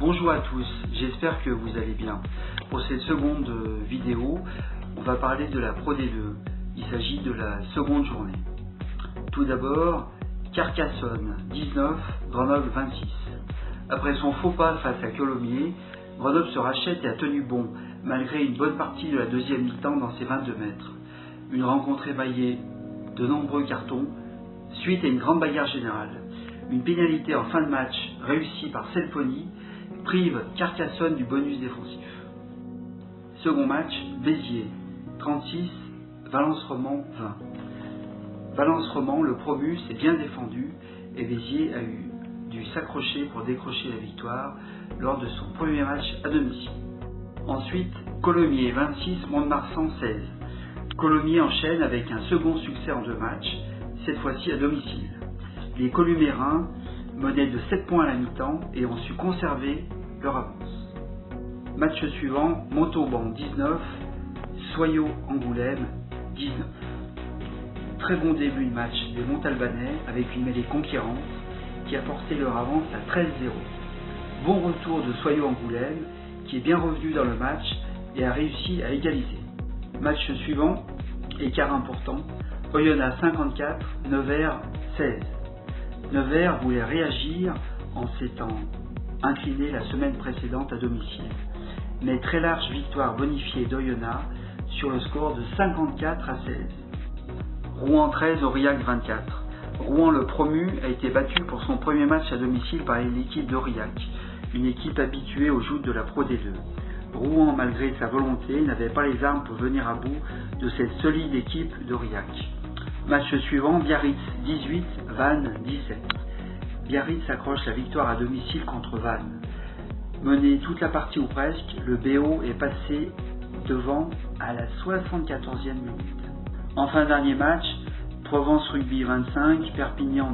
Bonjour à tous, j'espère que vous allez bien. Pour cette seconde vidéo, on va parler de la Pro D2. Il s'agit de la seconde journée. Tout d'abord, Carcassonne 19, Grenoble 26. Après son faux pas face à Colomiers, Grenoble se rachète et a tenu bon, malgré une bonne partie de la deuxième mi-temps dans ses 22 mètres. Une rencontre émaillée de nombreux cartons, suite à une grande bagarre générale. Une pénalité en fin de match réussie par Selfoni prive Carcassonne du bonus défensif. Second match, Béziers 36, Valence-Roman 20. Valence-Roman, le promu, s'est bien défendu et Béziers a dû s'accrocher pour décrocher la victoire lors de son premier match à domicile. Ensuite, Colomiers 26, Mont-de-Marsan 16. Colomiers enchaîne avec un second succès en 2 matchs, cette fois-ci à domicile. Les Columérains menaient de 7 points à la mi-temps et ont su conserver leur avance. Match suivant, Montauban 19, Soyaux-Angoulême 19. Très bon début de match des Montalbanais avec une mêlée conquérante qui a porté leur avance à 13-0. Bon retour de Soyaux-Angoulême qui est bien revenu dans le match et a réussi à égaliser. Match suivant, écart important, Oyonnax 54, Nevers 16. Nevers voulait réagir en s'étant incliné la semaine précédente à domicile, mais très large victoire bonifiée d'Oyonnax sur le score de 54 à 16. Rouen 13, Aurillac 24. Rouen, le promu, a été battu pour son premier match à domicile par l'équipe d'Aurillac, une équipe habituée aux joutes de la Pro D2. Rouen, malgré sa volonté, n'avait pas les armes pour venir à bout de cette solide équipe d'Aurillac. Match suivant, Biarritz 18, Vannes 17. Biarritz accroche la victoire à domicile contre Vannes. Mené toute la partie ou presque, le BO est passé devant à la 74e minute. Enfin, dernier match, Provence Rugby 25, Perpignan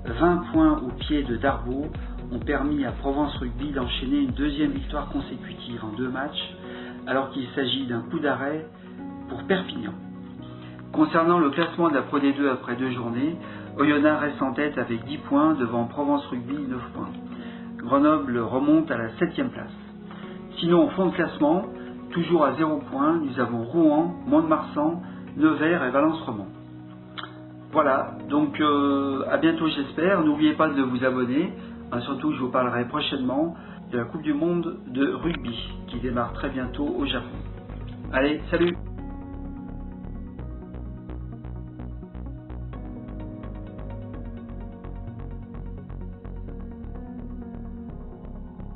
10. 20 points au pied de Darboux ont permis à Provence Rugby d'enchaîner une deuxième victoire consécutive en 2 matchs, alors qu'il s'agit d'un coup d'arrêt pour Perpignan. Concernant le classement de la Pro D2 après 2 journées, Oyonnax reste en tête avec 10 points devant Provence Rugby 9 points. Grenoble remonte à la 7e place. Sinon, au fond de classement, toujours à 0 points, nous avons Rouen, Mont-de-Marsan, Nevers et Valence-Roman. Voilà, donc à bientôt j'espère. N'oubliez pas de vous abonner. Surtout, je vous parlerai prochainement de la Coupe du Monde de rugby qui démarre très bientôt au Japon. Allez, salut!